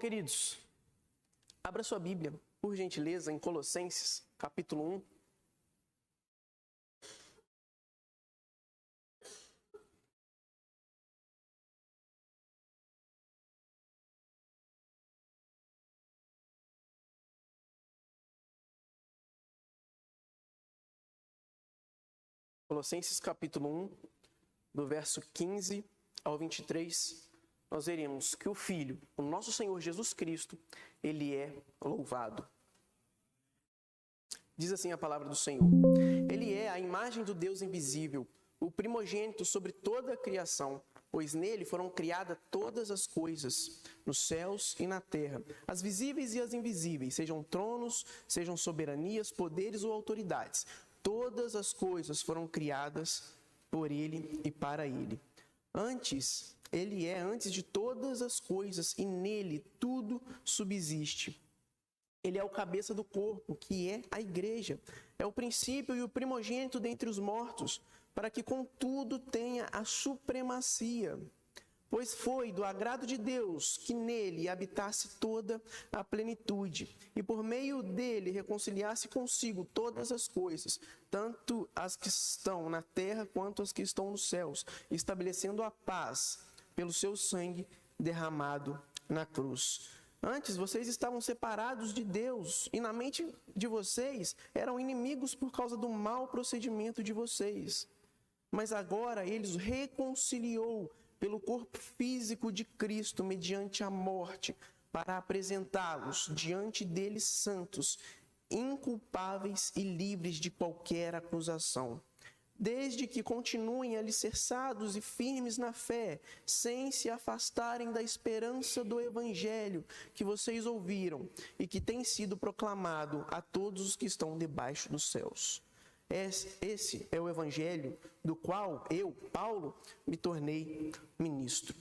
Queridos, abra sua Bíblia, por gentileza, em Colossenses, capítulo 1. Colossenses, capítulo 1, do verso 15 ao 23, nós veremos que o Filho, o nosso Senhor Jesus Cristo, ele é louvado. Diz assim a palavra do Senhor: Ele é a imagem do Deus invisível, o primogênito sobre toda a criação, pois nele foram criadas todas as coisas, nos céus e na terra, as visíveis e as invisíveis, sejam tronos, sejam soberanias, poderes ou autoridades. Todas as coisas foram criadas por ele e para ele. Ele é antes de todas as coisas e nele tudo subsiste. Ele é o cabeça do corpo, que é a igreja. É o princípio e o primogênito dentre os mortos, para que contudo tenha a supremacia. Pois foi do agrado de Deus que nele habitasse toda a plenitude, e por meio dele reconciliasse consigo todas as coisas, tanto as que estão na terra quanto as que estão nos céus, estabelecendo a paz pelo seu sangue derramado na cruz. Antes, vocês estavam separados de Deus, e na mente de vocês eram inimigos por causa do mau procedimento de vocês. Mas agora ele os reconciliou pelo corpo físico de Cristo, mediante a morte, para apresentá-los diante deles santos, inculpáveis e livres de qualquer acusação. Desde que continuem alicerçados e firmes na fé, sem se afastarem da esperança do Evangelho que vocês ouviram e que tem sido proclamado a todos os que estão debaixo dos céus. Esse é o Evangelho do qual eu, Paulo, me tornei ministro.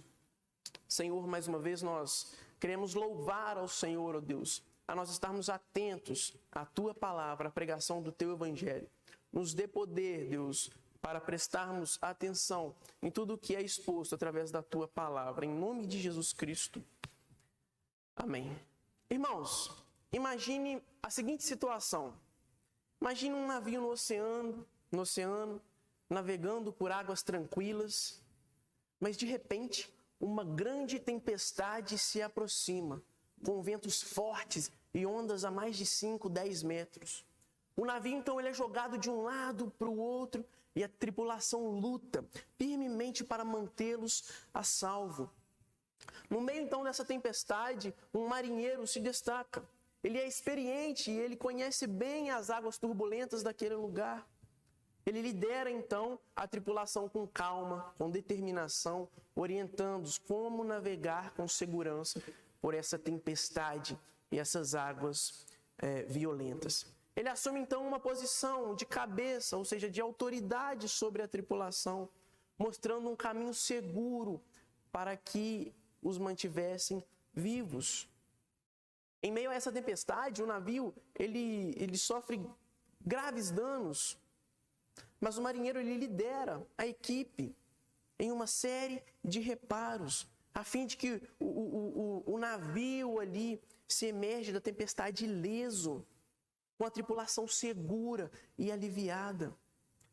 Senhor, mais uma vez nós queremos louvar ao Senhor, ó Deus, a nós estarmos atentos à Tua palavra, à pregação do Teu Evangelho. Nos dê poder, Deus, para prestarmos atenção em tudo o que é exposto através da Tua palavra. Em nome de Jesus Cristo. Amém. Irmãos, imagine a seguinte situação. Imagine um navio no oceano, navegando por águas tranquilas, mas de repente uma grande tempestade se aproxima, com ventos fortes e ondas a mais de 5, 10 metros. O navio então ele é jogado de um lado para o outro e a tripulação luta firmemente para mantê-los a salvo. No meio então dessa tempestade, um marinheiro se destaca. Ele é experiente e ele conhece bem as águas turbulentas daquele lugar. Ele lidera então a tripulação com calma, com determinação, orientando-os como navegar com segurança por essa tempestade e essas águas violentas. Ele assume então uma posição de cabeça, ou seja, de autoridade sobre a tripulação, mostrando um caminho seguro para que os mantivessem vivos. Em meio a essa tempestade, o navio ele sofre graves danos, mas o marinheiro ele lidera a equipe em uma série de reparos, a fim de que o navio ali se emerge da tempestade ileso, com a tripulação segura e aliviada.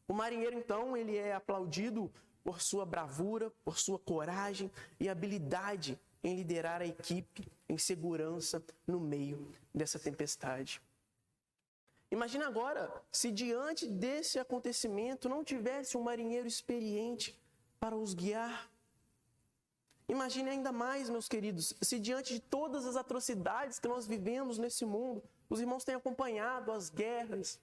O marinheiro, então, ele é aplaudido por sua bravura, por sua coragem e habilidade em liderar a equipe em segurança no meio dessa tempestade. Imagina agora se diante desse acontecimento não tivesse um marinheiro experiente para os guiar. Imagine ainda mais, meus queridos, se diante de todas as atrocidades que nós vivemos nesse mundo, os irmãos têm acompanhado as guerras,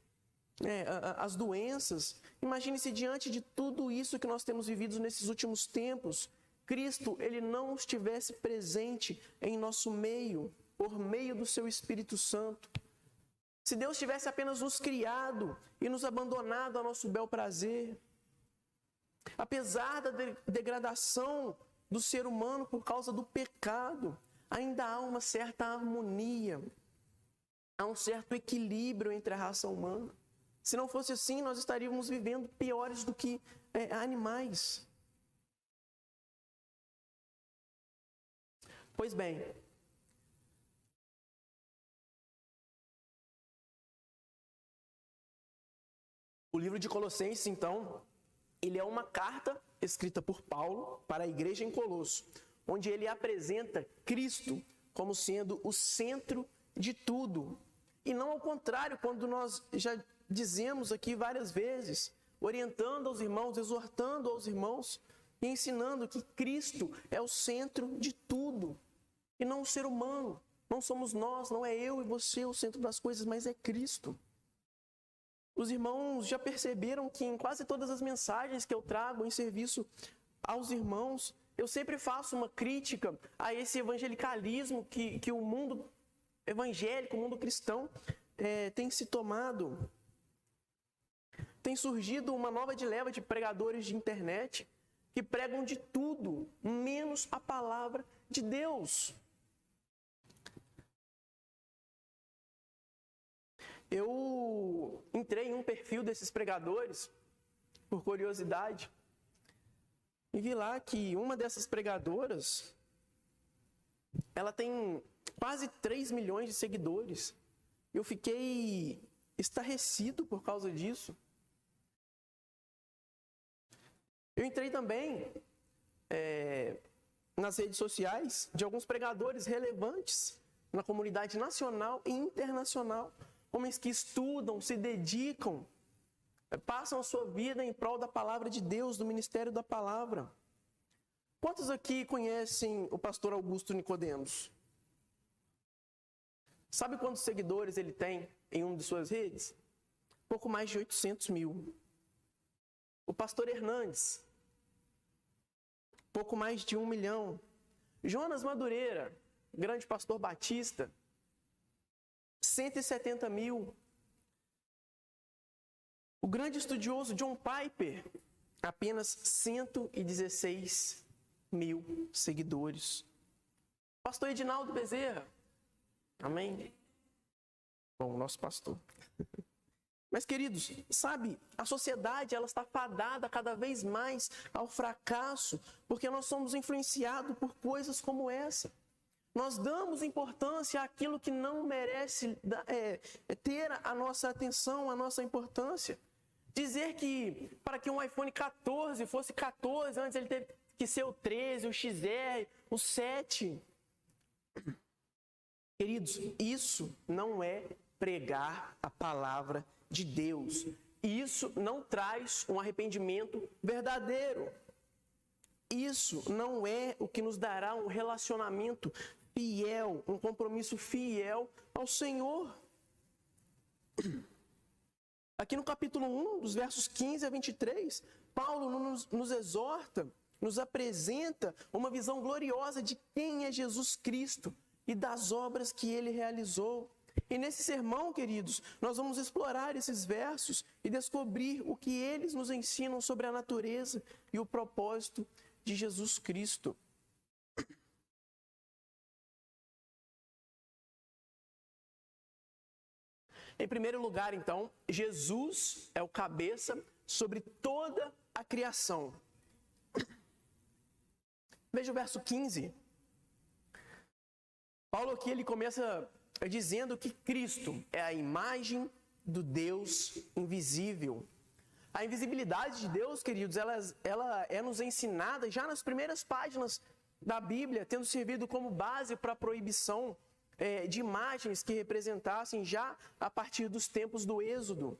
as doenças. Imagine se diante de tudo isso que nós temos vivido nesses últimos tempos, Cristo ele não estivesse presente em nosso meio, por meio do seu Espírito Santo. Se Deus tivesse apenas nos criado e nos abandonado ao nosso bel prazer, apesar da degradação do ser humano por causa do pecado, ainda há uma certa harmonia, há um certo equilíbrio entre a raça humana. Se não fosse assim, nós estaríamos vivendo piores do que animais. Pois bem, O livro de Colossenses, então, ele é uma carta escrita por Paulo para a igreja em Colosso, onde ele apresenta Cristo como sendo o centro de tudo. E não ao contrário, quando nós já dizemos aqui várias vezes, orientando aos irmãos, exortando aos irmãos e ensinando que Cristo é o centro de tudo e não o ser humano. Não somos nós, não é eu e você o centro das coisas, mas é Cristo. Os irmãos já perceberam que em quase todas as mensagens que eu trago em serviço aos irmãos, eu sempre faço uma crítica a esse evangelicalismo que o mundo evangélico, o mundo cristão tem se tomado. Tem surgido uma nova leva de pregadores de internet que pregam de tudo, menos a palavra de Deus. Eu entrei em um perfil desses pregadores, por curiosidade, e vi lá que uma dessas pregadoras, ela tem quase 3 milhões de seguidores. Eu fiquei estarrecido por causa disso. Eu entrei também nas redes sociais de alguns pregadores relevantes na comunidade nacional e internacional. Homens que estudam, se dedicam, passam a sua vida em prol da palavra de Deus, do ministério da palavra. Quantos aqui conhecem o pastor Augusto Nicodemos? Sabe quantos seguidores ele tem em uma de suas redes? Pouco mais de 800 mil. O pastor Hernandes, pouco mais de 1 milhão. Jonas Madureira, grande pastor batista, 170 mil. O grande estudioso John Piper, apenas 116 mil seguidores. Pastor Edinaldo Bezerra, amém? Bom, nosso pastor. Mas, queridos, sabe, a sociedade ela está fadada cada vez mais ao fracasso, porque nós somos influenciados por coisas como essa. Nós damos importância àquilo que não merece ter a nossa atenção, a nossa importância. Dizer que para que um iPhone 14 fosse 14, antes ele teve que ser o 13, o XR, o 7. Queridos, isso não é pregar a palavra de Deus. Isso não traz um arrependimento verdadeiro. Isso não é o que nos dará um relacionamento fiel, um compromisso fiel ao Senhor. Aqui no capítulo 1, dos versos 15 a 23, Paulo nos exorta, nos apresenta uma visão gloriosa de quem é Jesus Cristo e das obras que ele realizou. E nesse sermão, queridos, nós vamos explorar esses versos e descobrir o que eles nos ensinam sobre a natureza e o propósito de Jesus Cristo. Em primeiro lugar, então, Jesus é o cabeça sobre toda a criação. Veja o verso 15. Paulo aqui ele começa dizendo que Cristo é a imagem do Deus invisível. A invisibilidade de Deus, queridos, ela é nos ensinada já nas primeiras páginas da Bíblia, tendo servido como base para a proibição de imagens que representassem já a partir dos tempos do Êxodo.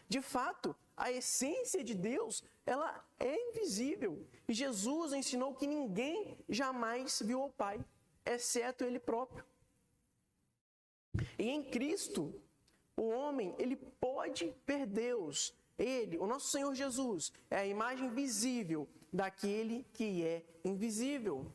De fato, a essência de Deus, ela é invisível. E Jesus ensinou que ninguém jamais viu o Pai, exceto Ele próprio. E em Cristo, o homem, ele pode ver Deus. Ele, o nosso Senhor Jesus, é a imagem visível daquele que é invisível.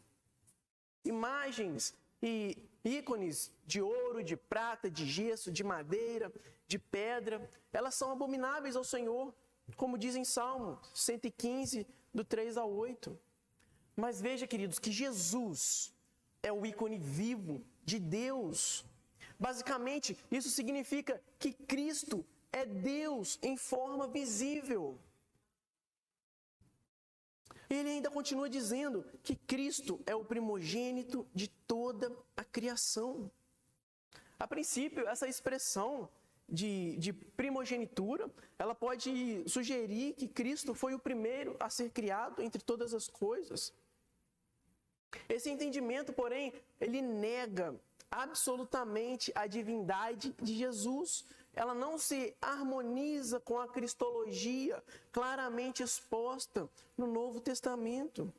Imagens e ícones de ouro, de prata, de gesso, de madeira, de pedra, elas são abomináveis ao Senhor, como diz em Salmo 115, do 3 ao 8. Mas veja, queridos, que Jesus é o ícone vivo de Deus. Basicamente, isso significa que Cristo é Deus em forma visível. Ele ainda continua dizendo que Cristo é o primogênito de toda a criação. A princípio, essa expressão de primogenitura, ela pode sugerir que Cristo foi o primeiro a ser criado entre todas as coisas. Esse entendimento, porém, ele nega absolutamente a divindade de Jesus. Ela não se harmoniza com a cristologia claramente exposta no Novo Testamento.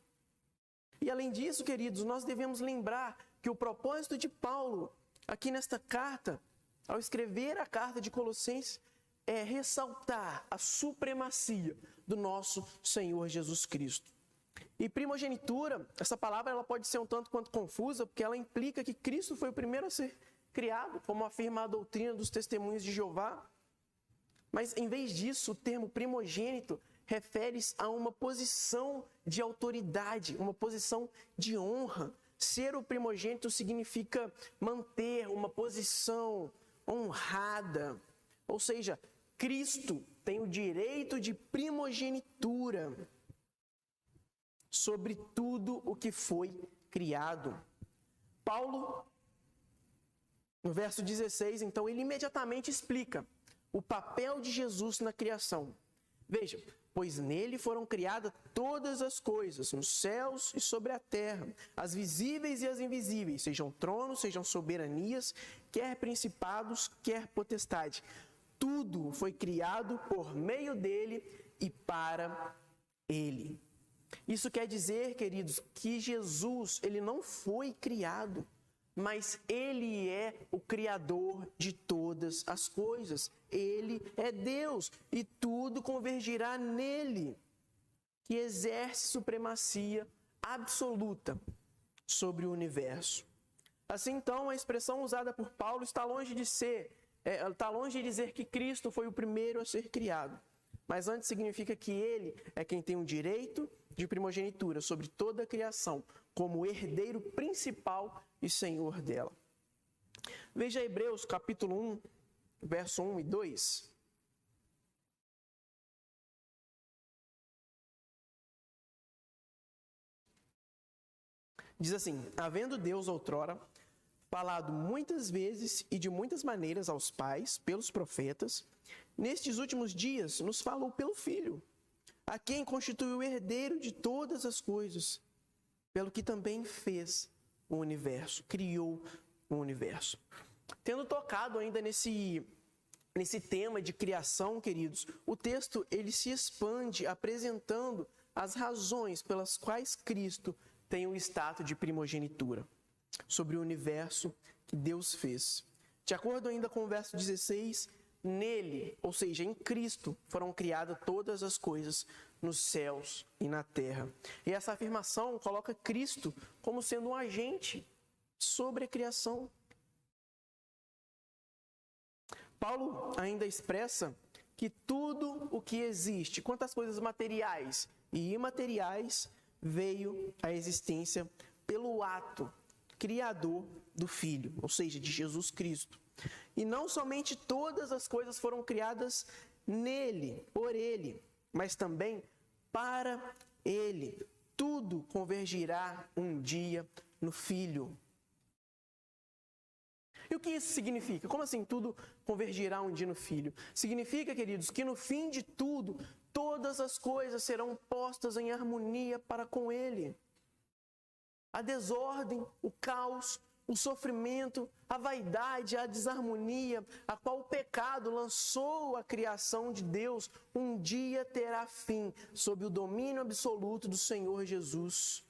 E além disso, queridos, nós devemos lembrar que o propósito de Paulo, aqui nesta carta, ao escrever a carta de Colossenses, é ressaltar a supremacia do nosso Senhor Jesus Cristo. E primogenitura, essa palavra ela pode ser um tanto quanto confusa, porque ela implica que Cristo foi o primeiro a ser criado, como afirma a doutrina dos testemunhos de Jeová. Mas, em vez disso, o termo primogênito refere-se a uma posição de autoridade, uma posição de honra. Ser o primogênito significa manter uma posição honrada. Ou seja, Cristo tem o direito de primogenitura sobre tudo o que foi criado. Paulo, no verso 16, então, ele imediatamente explica o papel de Jesus na criação. Veja, pois nele foram criadas todas as coisas, nos céus e sobre a terra, as visíveis e as invisíveis, sejam tronos, sejam soberanias, quer principados, quer potestade. Tudo foi criado por meio dele e para ele. Isso quer dizer, queridos, que Jesus, ele não foi criado, mas ele é o Criador de todas as coisas. Ele é Deus e tudo convergirá nele, que exerce supremacia absoluta sobre o universo. Assim, então, a expressão usada por Paulo está longe de dizer que Cristo foi o primeiro a ser criado, mas antes significa que ele é quem tem o direito de primogenitura sobre toda a criação, como herdeiro principal e senhor dela. Veja Hebreus capítulo 1, verso 1 e 2. Diz assim: havendo Deus outrora falado muitas vezes e de muitas maneiras aos pais, pelos profetas, nestes últimos dias nos falou pelo Filho, a quem constituiu o herdeiro de todas as coisas, pelo que também fez o universo, criou o universo. Tendo tocado ainda nesse tema de criação, queridos, o texto ele se expande apresentando as razões pelas quais Cristo tem o status de primogenitura sobre o universo que Deus fez. De acordo ainda com o verso 16, nele, ou seja, em Cristo, foram criadas todas as coisas nos céus e na terra. E essa afirmação coloca Cristo como sendo um agente sobre a criação. Paulo ainda expressa que tudo o que existe, quantas coisas materiais e imateriais, veio à existência pelo ato criador do Filho, ou seja, de Jesus Cristo. E não somente todas as coisas foram criadas nele, por ele, mas também para ele. Tudo convergirá um dia no Filho. E o que isso significa? Como assim tudo convergirá um dia no Filho? Significa, queridos, que no fim de tudo, todas as coisas serão postas em harmonia para com ele. A desordem, o caos, o sofrimento, a vaidade, a desarmonia, a qual o pecado lançou a criação de Deus, um dia terá fim, sob o domínio absoluto do Senhor Jesus.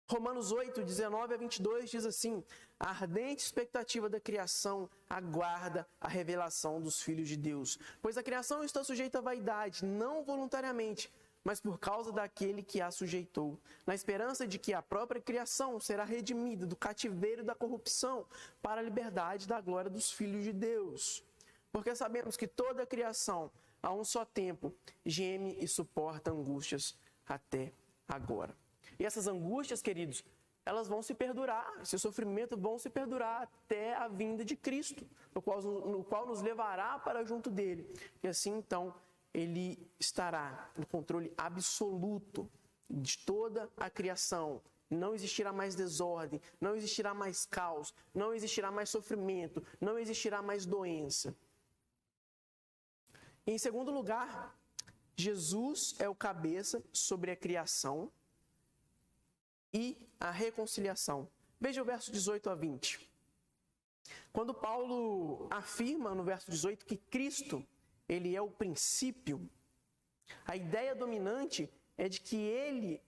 Romanos 8, 19 a 22 diz assim: a ardente expectativa da criação aguarda a revelação dos filhos de Deus, pois a criação está sujeita à vaidade, não voluntariamente, mas por causa daquele que a sujeitou, na esperança de que a própria criação será redimida do cativeiro da corrupção para a liberdade da glória dos filhos de Deus. Porque sabemos que toda a criação, a um só tempo, geme e suporta angústias até agora. E essas angústias, queridos, elas vão se perdurar, esse sofrimento vão se perdurar até a vinda de Cristo, no qual nos levará para junto dele. E assim, então, ele estará no controle absoluto de toda a criação. Não existirá mais desordem, não existirá mais caos, não existirá mais sofrimento, não existirá mais doença. Em segundo lugar, Jesus é o cabeça sobre a criação e a reconciliação. Veja o verso 18 a 20. Quando Paulo afirma no verso 18 que Cristo, ele é o princípio, a ideia dominante é de que ele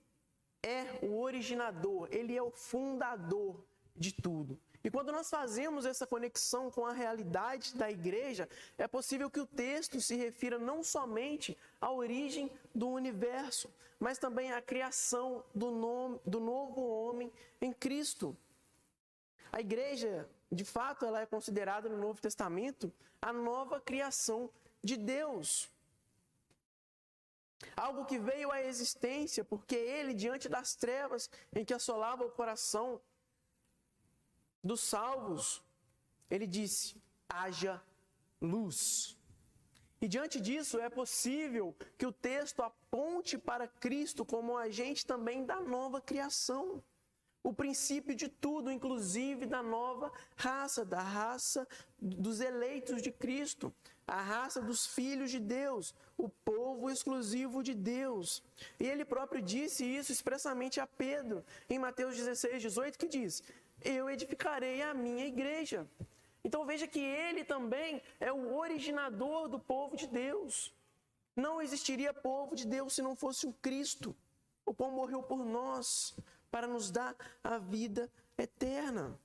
é o originador, ele é o fundador de tudo. E quando nós fazemos essa conexão com a realidade da igreja, é possível que o texto se refira não somente à origem do universo, mas também à criação do novo homem em Cristo. A igreja, de fato, ela é considerada no Novo Testamento a nova criação de Deus. Algo que veio à existência porque ele, diante das trevas em que assolava o coração dos salvos, ele disse: haja luz. E diante disso é possível que o texto aponte para Cristo como agente também da nova criação. O princípio de tudo, inclusive da nova raça, da raça dos eleitos de Cristo, a raça dos filhos de Deus, o povo exclusivo de Deus. E ele próprio disse isso expressamente a Pedro, em Mateus 16, 18, que diz: eu edificarei a minha igreja. Então veja que ele também é o originador do povo de Deus. Não existiria povo de Deus se não fosse o Cristo, o qual morreu por nós, para nos dar a vida eterna.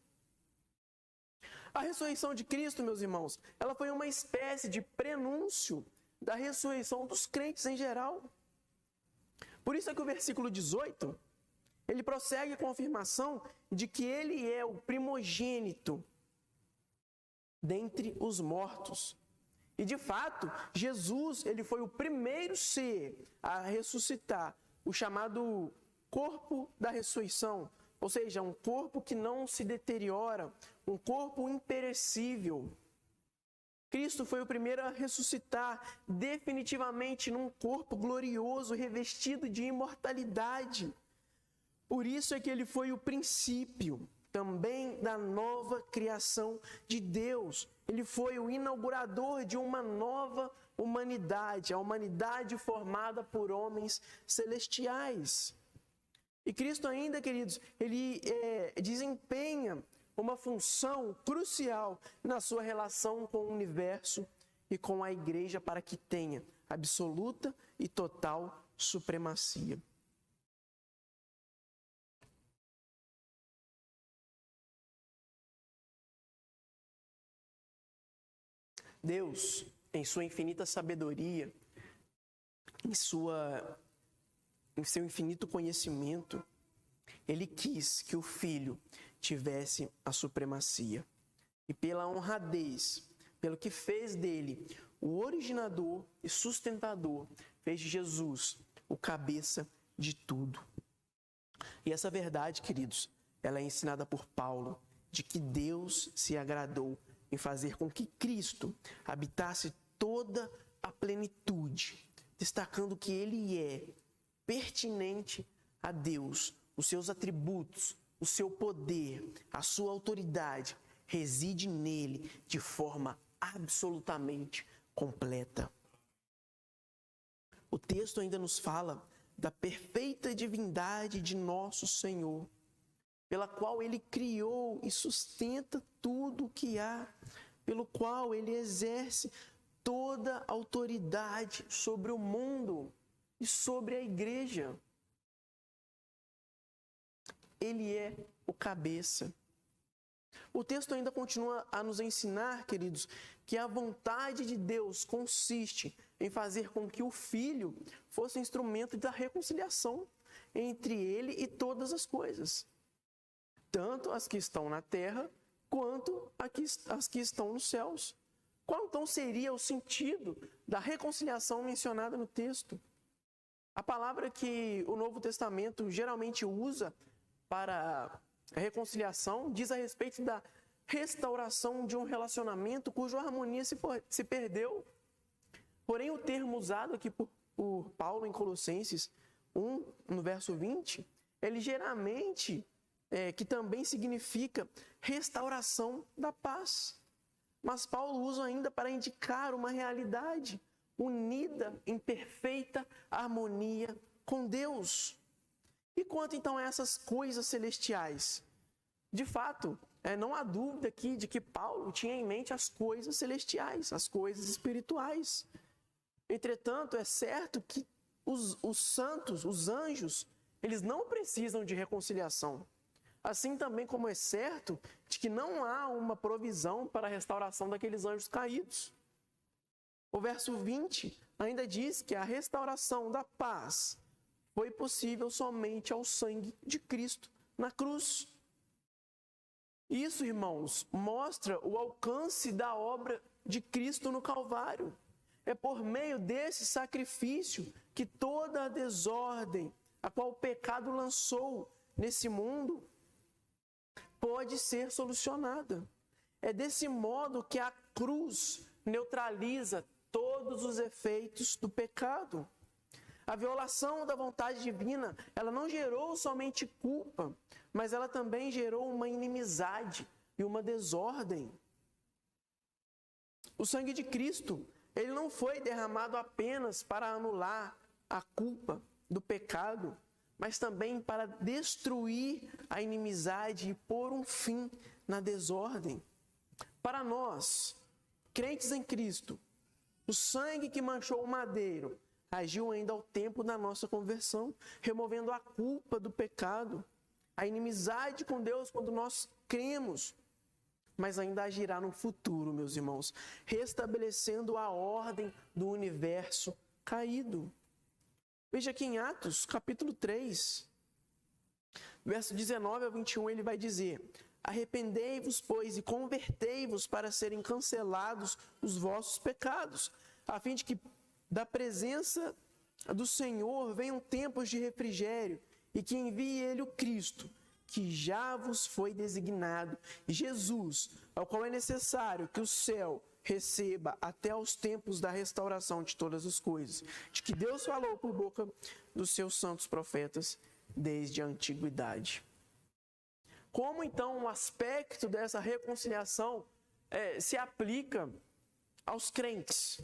A ressurreição de Cristo, meus irmãos, ela foi uma espécie de prenúncio da ressurreição dos crentes em geral. Por isso é que o versículo 18, ele prossegue com a afirmação de que ele é o primogênito dentre os mortos. E de fato, Jesus, ele foi o primeiro ser a ressuscitar, o chamado corpo da ressurreição, ou seja, um corpo que não se deteriora, um corpo imperecível. Cristo foi o primeiro a ressuscitar definitivamente num corpo glorioso, revestido de imortalidade. Por isso é que ele foi o princípio também da nova criação de Deus. Ele foi o inaugurador de uma nova humanidade, a humanidade formada por homens celestiais. E Cristo ainda, queridos, ele desempenha uma função crucial na sua relação com o universo e com a igreja para que tenha absoluta e total supremacia. Deus, em sua infinita sabedoria, em seu infinito conhecimento, ele quis que o Filho tivesse a supremacia. E pela honradez, pelo que fez dele o originador e sustentador, fez de Jesus o cabeça de tudo. E essa verdade, queridos, ela é ensinada por Paulo, de que Deus se agradou em fazer com que Cristo habitasse toda a plenitude, destacando que ele é pertinente a Deus, os seus atributos, o seu poder, a sua autoridade reside nele de forma absolutamente completa. O texto ainda nos fala da perfeita divindade de nosso Senhor, pela qual ele criou e sustenta tudo o que há, pelo qual ele exerce toda a autoridade sobre o mundo e sobre a igreja. Ele é o cabeça. O texto ainda continua a nos ensinar, queridos, que a vontade de Deus consiste em fazer com que o Filho fosse instrumento da reconciliação entre ele e todas as coisas, tanto as que estão na terra, quanto as que estão nos céus. Qual então seria o sentido da reconciliação mencionada no texto? A palavra que o Novo Testamento geralmente usa para a reconciliação diz a respeito da restauração de um relacionamento cuja harmonia se perdeu. Porém, o termo usado aqui por Paulo em Colossenses 1, no verso 20, ele geralmente que também significa restauração da paz. Mas Paulo usa ainda para indicar uma realidade, unida em perfeita harmonia com Deus. E quanto então a essas coisas celestiais? De fato, não há dúvida aqui de que Paulo tinha em mente as coisas celestiais, as coisas espirituais. Entretanto, é certo que os santos, os anjos, eles não precisam de reconciliação. Assim também como é certo de que não há uma provisão para a restauração daqueles anjos caídos. O verso 20 ainda diz que a restauração da paz foi possível somente ao sangue de Cristo na cruz. Isso, irmãos, mostra o alcance da obra de Cristo no Calvário. É por meio desse sacrifício que toda a desordem a qual o pecado lançou nesse mundo pode ser solucionada. É desse modo que a cruz neutraliza todos os efeitos do pecado. A violação da vontade divina, ela não gerou somente culpa, mas ela também gerou uma inimizade e uma desordem. O sangue de Cristo, ele não foi derramado apenas para anular a culpa do pecado, mas também para destruir a inimizade e pôr um fim na desordem. Para nós, crentes em Cristo, o sangue que manchou o madeiro agiu ainda ao tempo da nossa conversão, removendo a culpa do pecado, a inimizade com Deus quando nós cremos, mas ainda agirá no futuro, meus irmãos, restabelecendo a ordem do universo caído. Veja aqui em Atos, capítulo 3, verso 19 a 21, ele vai dizer: arrependei-vos, pois, e convertei-vos para serem cancelados os vossos pecados, a fim de que da presença do Senhor venham tempos de refrigério, e que envie Ele o Cristo, que já vos foi designado, Jesus, ao qual é necessário que o céu receba até aos tempos da restauração de todas as coisas, de que Deus falou por boca dos seus santos profetas desde a antiguidade. Como então o aspecto dessa reconciliação se aplica aos crentes?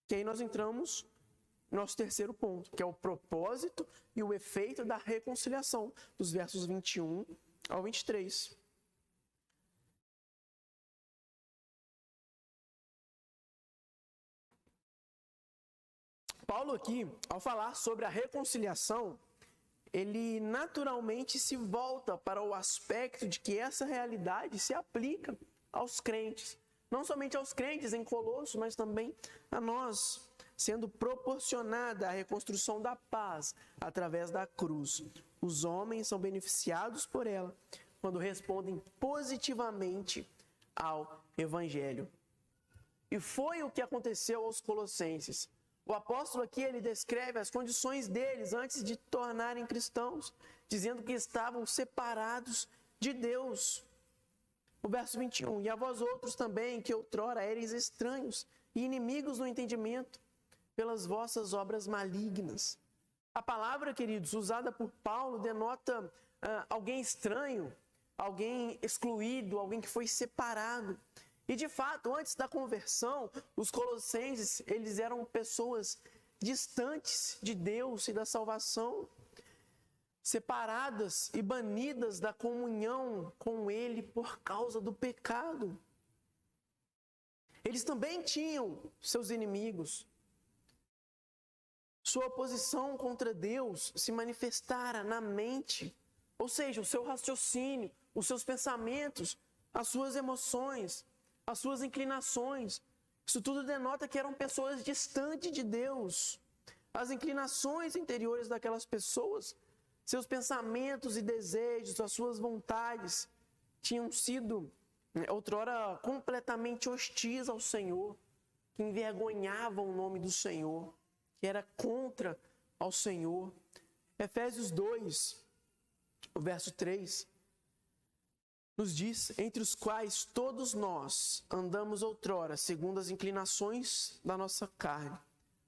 Que aí nós entramos no nosso terceiro ponto, que é o propósito e o efeito da reconciliação, dos versos 21 ao 23. Paulo aqui, ao falar sobre a reconciliação, ele naturalmente se volta para o aspecto de que essa realidade se aplica aos crentes. Não somente aos crentes em Colossos, mas também a nós, sendo proporcionada a reconstrução da paz através da cruz. Os homens são beneficiados por ela quando respondem positivamente ao Evangelho. E foi o que aconteceu aos colossenses. O apóstolo aqui, ele descreve as condições deles antes de tornarem cristãos, dizendo que estavam separados de Deus. O verso 21, e a vós outros também, que outrora éreis estranhos e inimigos no entendimento, pelas vossas obras malignas. A palavra, queridos, usada por Paulo, denota alguém estranho, alguém excluído, alguém que foi separado. E de fato, antes da conversão, os colossenses, eles eram pessoas distantes de Deus e da salvação, separadas e banidas da comunhão com Ele por causa do pecado. Eles também tinham seus inimigos. Sua oposição contra Deus se manifestara na mente, ou seja, o seu raciocínio, os seus pensamentos, as suas emoções, as suas inclinações. Isso tudo denota que eram pessoas distantes de Deus. As inclinações interiores daquelas pessoas, seus pensamentos e desejos, as suas vontades, tinham sido, outrora, completamente hostis ao Senhor, que envergonhavam o nome do Senhor, que era contra ao Senhor. Efésios 2, o verso 3, nos diz: entre os quais todos nós andamos outrora, segundo as inclinações da nossa carne,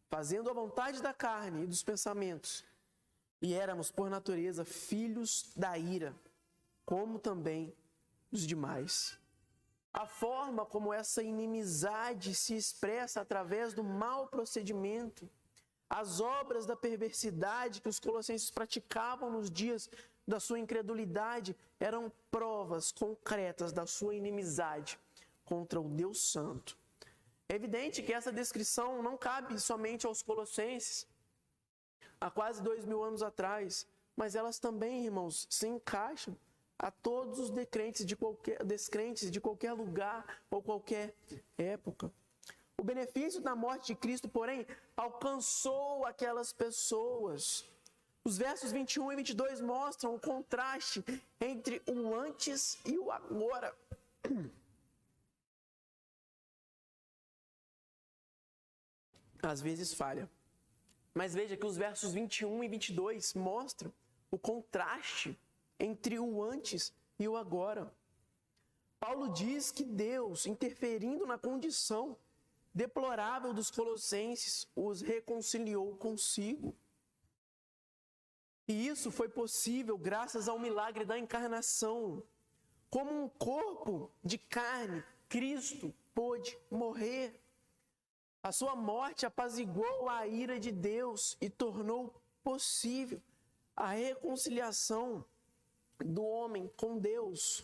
fazendo a vontade da carne e dos pensamentos, e éramos, por natureza, filhos da ira, como também os demais. a forma como essa inimizade se expressa através do mau procedimento, as obras da perversidade que os colossenses praticavam nos dias da sua incredulidade eram provas concretas da sua inimizade contra o Deus Santo. É evidente que essa descrição não cabe somente aos colossenses, há quase 2000 anos atrás, mas elas também, irmãos, se encaixam a todos os descrentes de qualquer lugar ou qualquer época. O benefício da morte de Cristo, porém, alcançou aquelas pessoas. Os versos 21 e 22 mostram o contraste entre o antes e o agora. Às vezes falha. Mas veja que os versos 21 e 22 mostram o contraste entre o antes e o agora. Paulo diz que Deus, interferindo na condição deplorável dos colossenses, os reconciliou consigo. E isso foi possível graças ao milagre da encarnação. Como um corpo de carne, Cristo pôde morrer. A sua morte apaziguou a ira de Deus e tornou possível a reconciliação do homem com Deus.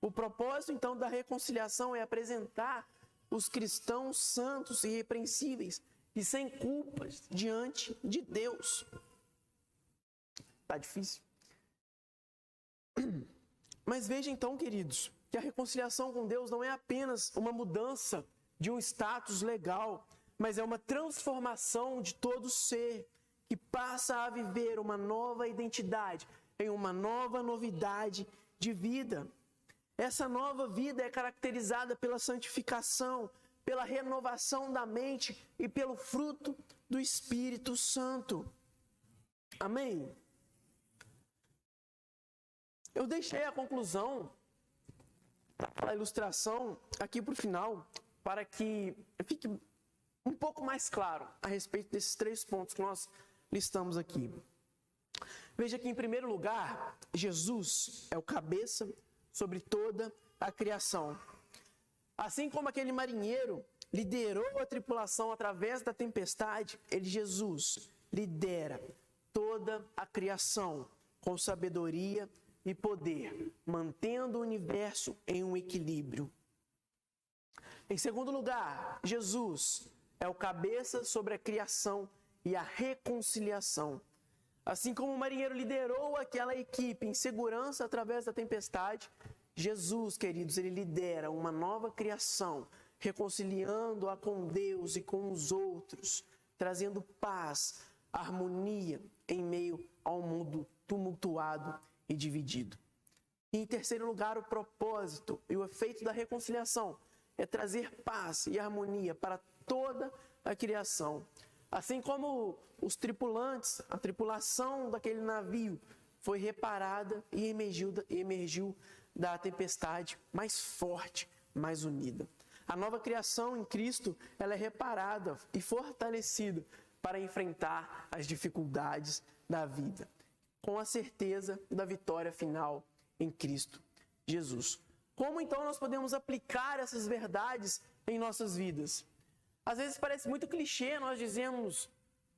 O propósito, então, da reconciliação é apresentar os cristãos santos e irrepreensíveis e sem culpas diante de Deus. Tá difícil. Mas veja então, queridos, que a reconciliação com Deus não é apenas uma mudança de um status legal, mas é uma transformação de todo ser que passa a viver uma nova identidade, em uma nova novidade de vida. Essa nova vida é caracterizada pela santificação, pela renovação da mente e pelo fruto do Espírito Santo. Amém? Eu deixei a conclusão, a ilustração aqui para o final, para que fique um pouco mais claro a respeito desses 3 pontos que nós listamos aqui. Veja que, em primeiro lugar, Jesus é o cabeça sobre toda a criação. Assim como aquele marinheiro liderou a tripulação através da tempestade, Jesus lidera toda a criação com sabedoria e poder, mantendo o universo em um equilíbrio. Em segundo lugar, Jesus é o cabeça sobre a criação e a reconciliação. Assim como o marinheiro liderou aquela equipe em segurança através da tempestade, Jesus, queridos, ele lidera uma nova criação, reconciliando-a com Deus e com os outros, trazendo paz, harmonia em meio ao mundo tumultuado e dividido. E, em terceiro lugar, o propósito e o efeito da reconciliação é trazer paz e harmonia para toda a criação. Assim como os tripulantes, a tripulação daquele navio foi reparada e emergiu da tempestade mais forte, mais unida. A nova criação em Cristo, ela é reparada e fortalecida para enfrentar as dificuldades da vida, com a certeza da vitória final em Cristo Jesus. Como então nós podemos aplicar essas verdades em nossas vidas? Às vezes parece muito clichê nós dizemos,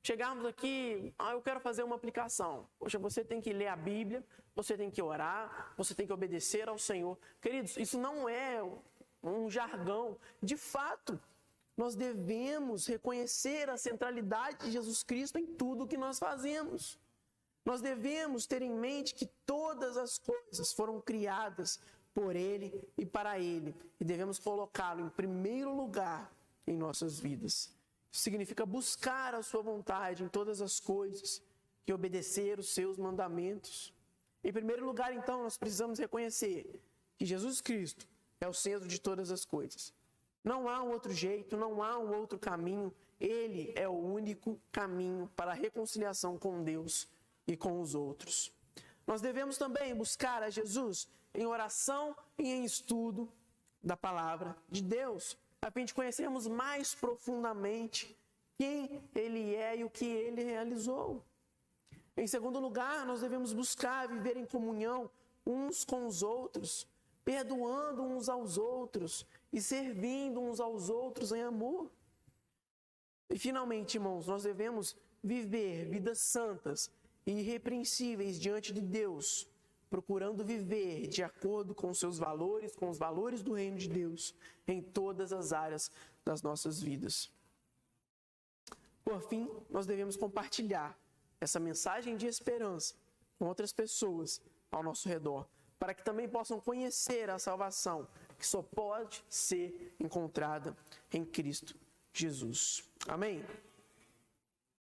chegarmos aqui, eu quero fazer uma aplicação. Poxa, você tem que ler a Bíblia, você tem que orar, você tem que obedecer ao Senhor. Queridos, isso não é um jargão. De fato, nós devemos reconhecer a centralidade de Jesus Cristo em tudo que nós fazemos. Nós devemos ter em mente que todas as coisas foram criadas por Ele e para Ele. E devemos colocá-lo em primeiro lugar em nossas vidas. Isso significa buscar a sua vontade em todas as coisas e obedecer os seus mandamentos. Em primeiro lugar, então, nós precisamos reconhecer que Jesus Cristo é o centro de todas as coisas. Não há um outro jeito, não há um outro caminho. Ele é o único caminho para a reconciliação com Deus e com os outros. Nós devemos também buscar a Jesus em oração e em estudo da palavra de Deus, a fim de conhecermos mais profundamente quem Ele é e o que Ele realizou. Em segundo lugar, nós devemos buscar viver em comunhão uns com os outros, perdoando uns aos outros e servindo uns aos outros em amor. E finalmente, irmãos, nós devemos viver vidas santas e irrepreensíveis diante de Deus, procurando viver de acordo com os seus valores, com os valores do reino de Deus, em todas as áreas das nossas vidas. Por fim, nós devemos compartilhar essa mensagem de esperança com outras pessoas ao nosso redor, para que também possam conhecer a salvação que só pode ser encontrada em Cristo Jesus. Amém?